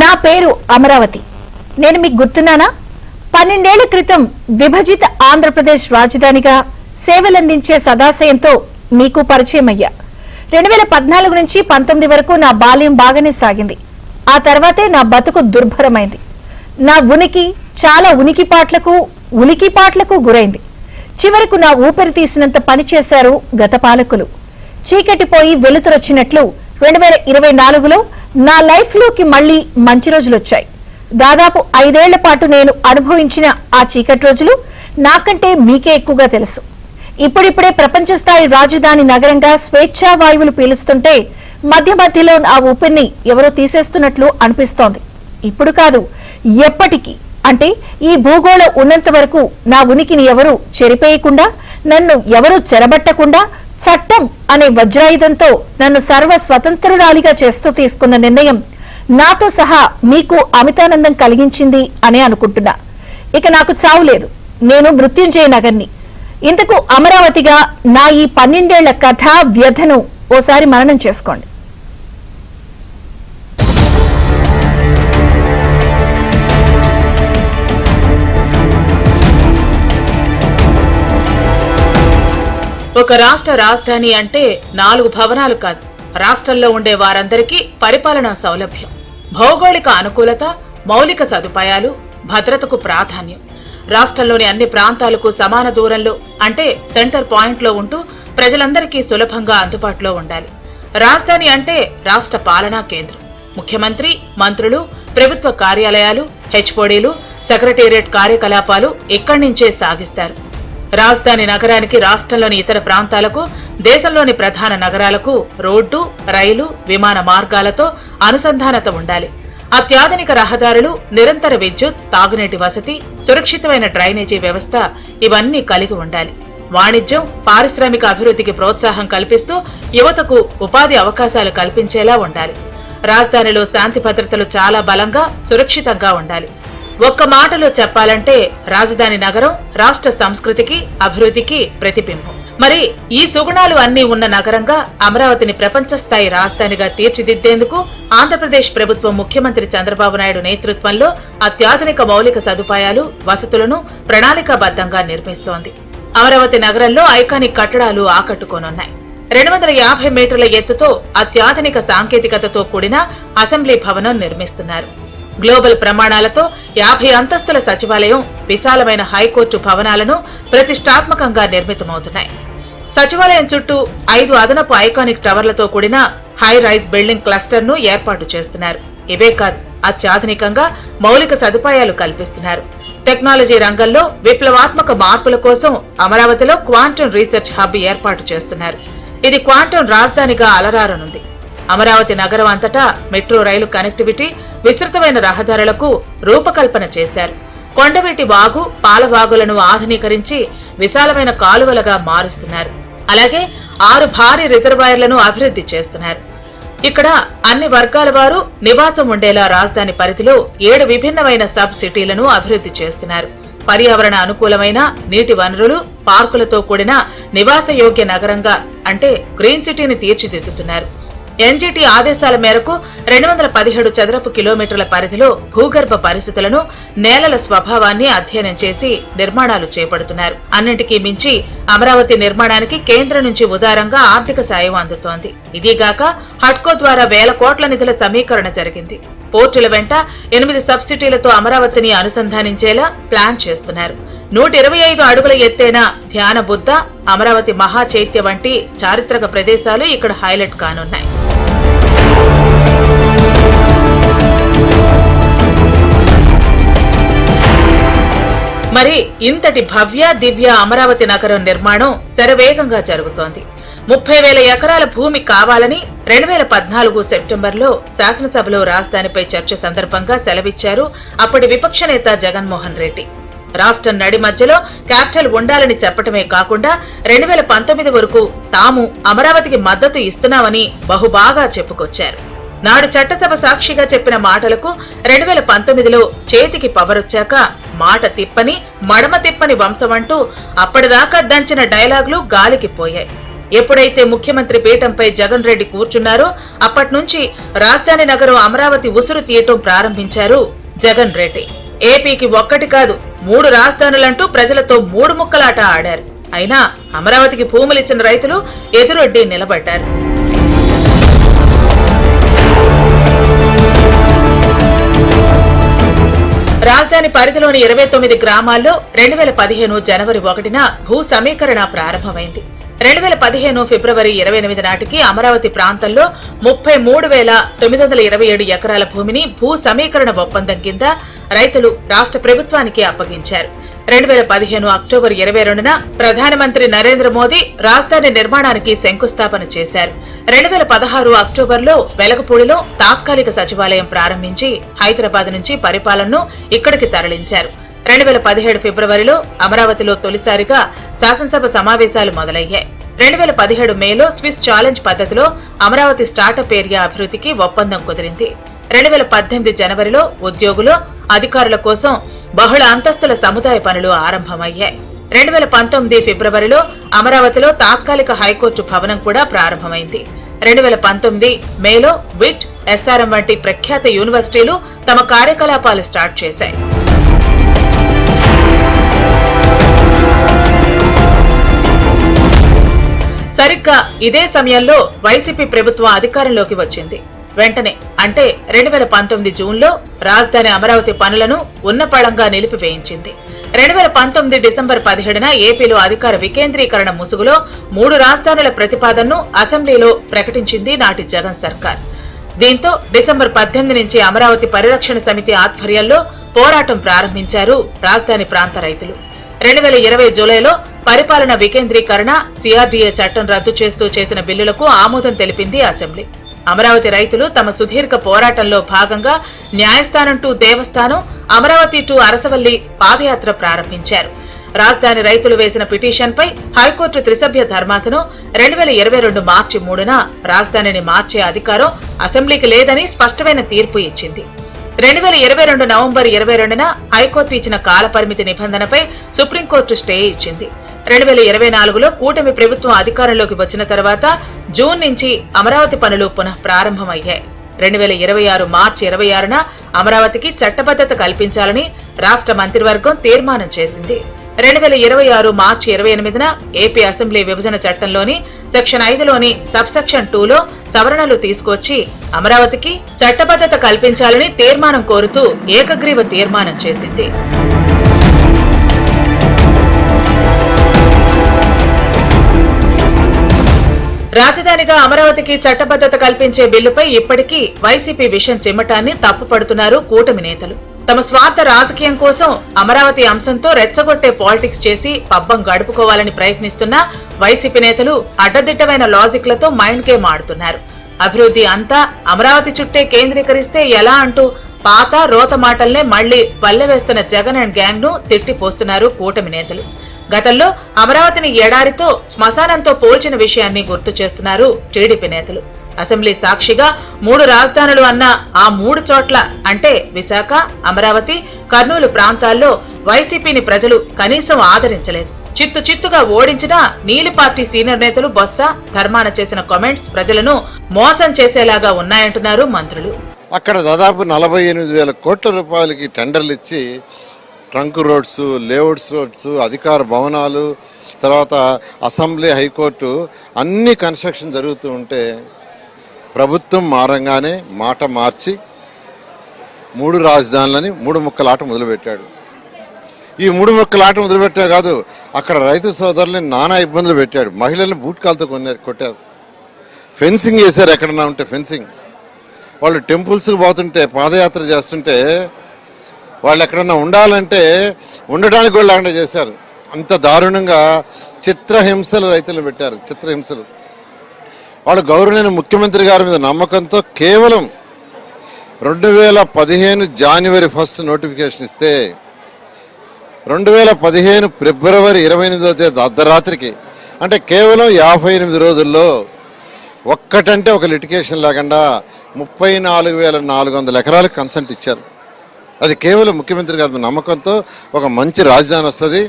నా పేరు అమరావతి. నేను మీకు గుర్తున్నానా? 12 ఏళ్ల క్రితం విభజిత ఆంధ్రప్రదేశ్ రాజధానిగా సేవలందించే సదాశయంతో మీకు పరిచయం అయ్యా. 2014 నుంచి 19 వరకు నా బాల్యం బాగానే సాగింది. ఆ తర్వాతే నా బతుకు దుర్భరమైంది. నా ఉనికి చాలా ఉలికిపాట్లకు గురైంది. చివరకు నా ఊపిరి తీసినంత పనిచేశారు గత పాలకులు. చీకటిపోయి వెలుతురొచ్చినట్లు 2024లో నా లైఫ్ లోకి మళ్లీ మంచి రోజులొచ్చాయి. దాదాపు 5 ఏళ్ల పాటు నేను అనుభవించిన ఆ చీకటి రోజులు నాకంటే మీకే ఎక్కువగా తెలుసు. ఇప్పుడిప్పుడే ప్రపంచ స్థాయి రాజధాని నగరంగా స్వేచ్ఛా వాయువులు పీలుస్తుంటే మధ్యలో ఆ ఊపిరిని ఎవరో తీసేస్తున్నట్లు అనిపిస్తోంది. ఇప్పుడు కాదు, ఎప్పటికీ. అంటే ఈ భూగోళం ఉన్నంత వరకు నా ఉనికిని ఎవరూ చెరిపేయకుండా, నన్ను ఎవరూ చెరబట్టకుండా, చట్టం అనే వజ్రాయుధంతో నన్ను సర్వ స్వతంత్రురాలిగా చేస్తూ తీసుకున్న నిర్ణయం నాతో సహా మీకు అమితానందం కలిగించింది అనే అనుకుంటున్నా. ఇక నాకు చావు లేదు. నేను మృత్యుంజయ నగర్ని. ఇంతకు అమరావతిగా నా ఈ 12 ఏళ్ల కథ వ్యధను ఓసారి మననం చేసుకోండి. ఒక రాష్ట్ర రాజధాని అంటే 4 భవనాలు కాదు, రాష్ట్రంలో ఉండే వారందరికీ పరిపాలనా సౌలభ్యం, భౌగోళిక అనుకూలత, మౌలిక సదుపాయాలు, భద్రతకు ప్రాధాన్యం. రాష్ట్రంలోని అన్ని ప్రాంతాలకు సమాన దూరంలో అంటే సెంటర్ పాయింట్లో ఉంటూ ప్రజలందరికీ సులభంగా అందుబాటులో ఉండాలి. రాజధాని అంటే రాష్ట్ర పాలనా కేంద్రం. ముఖ్యమంత్రి, మంత్రులు, ప్రభుత్వ కార్యాలయాలు, హెచ్ఓడీలు, సెక్రటేరియట్ కార్యకలాపాలు ఇక్కడి నుంచే సాగిస్తారు. రాజధాని నగరానికి రాష్ట్రంలోని ఇతర ప్రాంతాలకు, దేశంలోని ప్రధాన నగరాలకు రోడ్డు, రైలు, విమాన మార్గాలతో అనుసంధానత ఉండాలి. అత్యాధునిక రహదారులు, నిరంతర విద్యుత్, తాగునీటి వసతి, సురక్షితమైన డ్రైనేజీ వ్యవస్థ ఇవన్నీ కలిగి ఉండాలి. వాణిజ్యం, పారిశ్రామిక అభివృద్ధికి ప్రోత్సాహం కల్పిస్తూ యువతకు ఉపాధి అవకాశాలు కల్పించేలా ఉండాలి. రాజధానిలో శాంతి భద్రతలు చాలా బలంగా, సురక్షితంగా ఉండాలి. ఒక్క మాటలో చెప్పాలంటే రాజధాని నగరం రాష్ట్ర సంస్కృతికి, అభివృద్ధికి ప్రతిబింబం. మరి ఈ సుగుణాలు అన్నీ ఉన్న నగరంగా అమరావతిని ప్రపంచ స్థాయి రాజధానిగా తీర్చిదిద్దేందుకు ఆంధ్రప్రదేశ్ ప్రభుత్వం ముఖ్యమంత్రి చంద్రబాబు నాయుడు నేతృత్వంలో అత్యాధునిక మౌలిక సదుపాయాలు, వసతులను ప్రణాళికాబద్ధంగా నిర్మిస్తోంది. అమరావతి నగరంలో ఐకానిక్ కట్టడాలు ఆకట్టుకోనున్నాయి. 250 మీటర్ల ఎత్తుతో అత్యాధునిక సాంకేతికతతో కూడిన అసెంబ్లీ భవనం నిర్మిస్తున్నారు. గ్లోబల్ ప్రమాణాలతో 50 అంతస్తుల సచివాలయం, విశాలమైన హైకోర్టు భవనాలను ప్రతిష్టాత్మకంగా నిర్మితమవుతున్నాయి. సచివాలయం చుట్టూ 5 అదనపు ఐకానిక్ టవర్లతో కూడిన హై రైజ్ బిల్డింగ్ క్లస్టర్ ను ఏర్పాటు చేస్తున్నారు. ఇవే కాదు, అత్యాధునికంగా మౌలిక సదుపాయాలు కల్పిస్తున్నారు. టెక్నాలజీ రంగంలో విప్లవాత్మక మార్పుల కోసం అమరావతిలో క్వాంటమ్ రీసెర్చ్ హబ్ ఏర్పాటు చేస్తున్నారు. ఇది క్వాంటమ్ రాజధానిగా అలరారనుంది. అమరావతి నగరం అంతటా మెట్రో రైలు కనెక్టివిటీ, విస్తృతమైన రహదారులకు రూపకల్పన చేశారు. కొండవీటి వాగు, పాలవాగులను ఆధునీకరించి విశాలమైన కాలువలుగా మారుస్తున్నారు. అలాగే 6 భారీ రిజర్వాయర్లను అభివృద్ధి చేస్తున్నారు. ఇక్కడ అన్ని వర్గాల వారు నివాసం ఉండేలా రాజధాని పరిధిలో 7 విభిన్నమైన సబ్ సిటీలను అభివృద్ధి చేస్తున్నారు. పర్యావరణ అనుకూలమైన నీటి వనరులు, పార్కులతో కూడిన నివాసయోగ్య నగరంగా అంటే గ్రీన్ సిటీని తీర్చిదిద్దుతున్నారు. ఎన్జీటీ ఆదేశాల మేరకు 217 చదరపు కిలోమీటర్ల పరిధిలో భూగర్భ పరిస్థితులను, నేలల స్వభావాన్ని అధ్యయనం చేసి నిర్మాణాలు చేపడుతున్నారు. అన్నింటికీ మించి అమరావతి నిర్మాణానికి కేంద్రం నుంచి ఉదారంగా ఆర్థిక సాయం అందుతోంది. ఇదిగాక హడ్కో ద్వారా 1000 కోట్ల నిధుల సమీకరణ జరిగింది. పోర్టుల వెంట 8 సబ్సిటీలతో అమరావతిని అనుసంధానించేలా ప్లాన్ చేస్తున్నారు. 125 అడుగుల ఎత్తైన ధ్యాన బుద్ధ, అమరావతి మహాచైత్య వంటి చారిత్రక ప్రదేశాలు ఇక్కడ హైలైట్ కానున్నాయి. మరి ఇంతటి భవ్య దివ్య అమరావతి నగరం నిర్మాణం శరవేగంగా జరుగుతోంది. 30,000 ఎకరాల భూమి కావాలని 2014 సెప్టెంబర్లో శాసనసభలో రాజధానిపై చర్చ సందర్భంగా సెలవిచ్చారు అప్పటి విపక్ష నేత జగన్మోహన్ రెడ్డి. రాష్ట్రం నడి మధ్యలో క్యాపిటల్ ఉండాలని చెప్పటమే కాకుండా 2019 వరకు తాము అమరావతికి మద్దతు ఇస్తున్నామని బహుబాగా చెప్పుకొచ్చారు. నాడు చట్టసభ సాక్షిగా చెప్పిన మాటలకు 2019లో చేతికి పవరొచ్చాక మాట తిప్పని, మడమ తిప్పని వంశమంటూ అప్పటిదాకా దంచిన డైలాగులు గాలికి పోయాయి. ఎప్పుడైతే ముఖ్యమంత్రి పీఠంపై జగన్ రెడ్డి కూర్చున్నారో అప్పటి నుంచి రాజధాని నగరం అమరావతి ఉసురు తీయటం ప్రారంభించారు జగన్ రెడ్డి. ఏపీకి ఒక్కటి కాదు 3 రాజధానులంటూ ప్రజలతో 3 ముక్కలాట ఆడారు. అయినా అమరావతికి భూములిచ్చిన రైతులు ఎదురొడ్డి నిలబడ్డారు. రాజధాని పరిధిలోని 29 గ్రామాల్లో 2015 జనవరి 1న భూ సమీకరణ ప్రారంభమైంది. 2015 ఫిబ్రవరి 28 నాటికి అమరావతి ప్రాంతంలో 33,927 ఎకరాల భూమిని భూ సమీకరణ ఒప్పందం కింద రైతులు రాష్ట్ర ప్రభుత్వానికి అప్పగించారు. 2015 అక్టోబర్ 22న ప్రధానమంత్రి నరేంద్ర మోదీ రాజధాని నిర్మాణానికి శంకుస్థాపన చేశారు. 2016 అక్టోబర్లో వెలగపూడిలో తాత్కాలిక సచివాలయం ప్రారంభించి హైదరాబాద్ నుంచి పరిపాలనను ఇక్కడికి తరలించారు. 2017 ఫిబ్రవరిలో అమరావతిలో తొలిసారిగా శాసనసభ సమావేశాలు మొదలయ్యాయి. 2017 మేలో స్విస్ ఛాలెంజ్ పద్ధతిలో అమరావతి స్టార్టప్ ఏరియా అభివృద్ధికి ఒప్పందం కుదిరింది. 2018 జనవరిలో ఉద్యోగులు, అధికారుల కోసం బహుళ అంతస్తుల సముదాయ పనులు ఆరంభమయ్యాయి. 2019 ఫిబ్రవరిలో అమరావతిలో తాత్కాలిక హైకోర్టు భవనం కూడా ప్రారంభమైంది. 2019 మేలో విట్, ఎస్ఆర్ఎం వంటి ప్రఖ్యాత యూనివర్సిటీలు తమ కార్యకలాపాలు స్టార్ట్ చేశాయి. సరిగ్గా ఇదే సమయంలో వైసీపీ ప్రభుత్వం అధికారంలోకి వచ్చింది. వెంటనే అంటే 2019 జూన్లో రాజధాని అమరావతి పనులను ఉన్నపళంగా నిలిపివేయించింది. 2019 డిసెంబర్ 17న ఏపీలో అధికార వికేంద్రీకరణ ముసుగులో 3 రాజధానుల ప్రతిపాదనను అసెంబ్లీలో ప్రకటించింది నాటి జగన్ సర్కార్. దీంతో డిసెంబర్ 18 నుంచి అమరావతి పరిరక్షణ సమితి ఆధ్వర్యంలో పోరాటం ప్రారంభించారు రాజధాని ప్రాంత రైతులు. 2020 జూలైలో పరిపాలన వికేంద్రీకరణ సిఆర్డీఏ చట్టం రద్దు చేస్తూ చేసిన బిల్లులకు ఆమోదం తెలిపింది అసెంబ్లీ. అమరావతి రైతులు తమ సుదీర్ఘ పోరాటంలో భాగంగా న్యాయస్థానం to Devasthanam, Amaravati to Arasavalli పాదయాత్ర ప్రారంభించారు. రాజధాని రైతులు వేసిన పిటిషన్పై హైకోర్టు త్రిసభ్య ధర్మాసనం 2022 మార్చి 3న రాజధానిని మార్చే అధికారం అసెంబ్లీకి లేదని స్పష్టమైన తీర్పు ఇచ్చింది. 2022 నవంబర్ 22న హైకోర్టు ఇచ్చిన కాలపరిమితి నిబంధనపై సుప్రీంకోర్టు స్టే ఇచ్చింది. 2024లో కూటమి ప్రభుత్వం అధికారంలోకి వచ్చిన తర్వాత జూన్ నుంచి అమరావతి పనులు పునః ప్రారంభమయ్యాయి. 2026 మార్చి 26న అమరావతికి చట్టబద్ధత కల్పించాలని రాష్ట్ర మంత్రివర్గం తీర్మానం చేసింది. 2026 మార్చి 28న ఏపీ అసెంబ్లీ విభజన చట్టంలోని సెక్షన్ 5లోని సబ్సెక్షన్ 2లో సవరణలు తీసుకొచ్చి అమరావతికి చట్టబద్ధత కల్పించాలని తీర్మానం కోరుతూ ఏకగ్రీవ తీర్మానం చేసింది. రాజధానిగా అమరావతికి చట్టబద్ధత కల్పించే బిల్లుపై ఇప్పటికీ వైసీపీ విషయం చిమ్మటాన్ని తప్పుపడుతున్నారు కూటమి నేతలు. తమ స్వార్థ రాజకీయం కోసం అమరావతి అంశంతో రెచ్చగొట్టే పాలిటిక్స్ చేసి పబ్బం గడుపుకోవాలని ప్రయత్నిస్తున్న వైసీపీ నేతలు అడ్డదిట్టమైన లాజిక్లతో మైండ్ గేమ్ ఆడుతున్నారు. అభివృద్ధి అంతా అమరావతి చుట్టే కేంద్రీకరిస్తే ఎలా అంటూ పాత రోత మాటల్నే మళ్లీ వల్లెవేస్తున్న జగన్ అండ్ గ్యాంగ్ ను తిట్టిపోస్తున్నారు కూటమి నేతలు. గతంలో అమరావతిని ఎడారితో శ్మశానంతో పోల్చిన విషయాన్ని గుర్తు చేస్తున్నారు టీడీపీ నేతలు. అసెంబ్లీ సాక్షిగా 3 రాజధానులు అన్న ఆ 3 చోట్ల అంటే విశాఖ, అమరావతి, కర్నూలు ప్రాంతాల్లో వైసీపీని ప్రజలు కనీసం ఆదరించలేదు. చిత్తుగా ఓడించిన నీలి పార్టీ సీనియర్ నేతలు బొత్స, ధర్మాన చేసిన కామెంట్స్ ప్రజలను మోసం చేసేలాగా ఉన్నాయంటున్నారు మంత్రులు. అక్కడ దాదాపు 48,000 కోట్ల రూపాయలకి టెండర్లు ఇచ్చి ట్రంక్ రోడ్స్, లేఅవుట్స్ రోడ్స్, అధికార భవనాలు, తర్వాత అసెంబ్లీ, హైకోర్టు అన్ని కన్స్ట్రక్షన్ జరుగుతూ ఉంటే ప్రభుత్వం మారంగానే మాట మార్చి 3 రాజధానులని 3 ముక్కలాట మొదలుపెట్టాడు. ఈ 3 ముక్కలాట మొదలుపెట్టా కాదు, అక్కడ రైతు సోదరులని నానా ఇబ్బందులు పెట్టాడు. మహిళలను బూట్కాలతో కొట్టారు, ఫెన్సింగ్ చేశారు. ఎక్కడన్నా ఉంటే ఫెన్సింగ్, వాళ్ళు టెంపుల్స్కి పోతుంటే పాదయాత్ర చేస్తుంటే వాళ్ళు ఎక్కడన్నా ఉండాలంటే ఉండడానికి కూడా లేకుండా చేశారు. అంత దారుణంగా చిత్రహింసలు రైతులు పెట్టారు, చిత్రహింసలు. వాళ్ళు గౌరవనీయ ముఖ్యమంత్రి గారి మీద నమ్మకంతో కేవలం 2015 జనవరి 1 నోటిఫికేషన్ ఇస్తే 2015 ఫిబ్రవరి 28వ తేదీ అర్ధరాత్రికి, అంటే కేవలం 58 రోజుల్లో ఒక్కటంటే ఒక లిటిగేషన్ లేకుండా 34,400 ఎకరాలకు కన్సెంట్ ఇచ్చారు. అది కేవలం ముఖ్యమంత్రి గారి నమ్మకంతో ఒక మంచి రాజధాని వస్తుంది.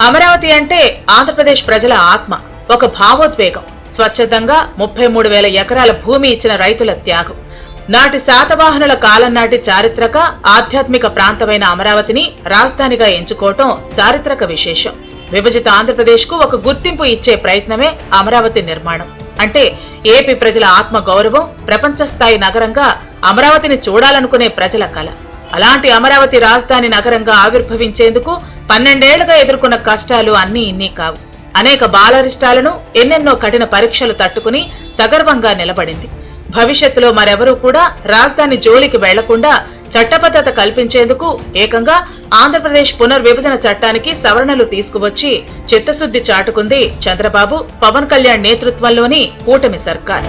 అమరావతి అంటే ఆంధ్రప్రదేశ్ ప్రజల ఆత్మ. ఒక భావోద్వేగం, స్వచ్ఛందంగా 33,000 ఎకరాల భూమి ఇచ్చిన రైతుల త్యాగం. నాటి శాతవాహనుల కాలం నాటి చారిత్రక ఆధ్యాత్మిక ప్రాంతమైన అమరావతిని రాజధానిగా ఎంచుకోవటం చారిత్రక విశేషం. విభజిత ఆంధ్రప్రదేశ్ కు ఒక గుర్తింపు ఇచ్చే ప్రయత్నమే అమరావతి నిర్మాణం. అంటే ఏపీ ప్రజల ఆత్మ గౌరవం, ప్రపంచ స్థాయి నగరంగా అమరావతిని చూడాలనుకునే ప్రజల కల. అలాంటి అమరావతి రాజధాని నగరంగా ఆవిర్భవించేందుకు 12 ఏళ్లుగా ఎదుర్కొన్న కష్టాలు అన్నీ ఇన్ని కావు. అనేక బాలరిష్టాలను, ఎన్నెన్నో కఠిన పరీక్షలు తట్టుకుని సగర్వంగా నిలబడింది. భవిష్యత్తులో మరెవరూ కూడా రాజధాని జోలికి వెళ్లకుండా చట్టబద్ధత కల్పించేందుకు ఏకంగా ఆంధ్రప్రదేశ్ పునర్విభజన చట్టానికి సవరణలు తీసుకువచ్చి చిత్తశుద్ధి చాటుకుంది చంద్రబాబు, పవన్ కళ్యాణ్ నేతృత్వంలోని కూటమి సర్కార్.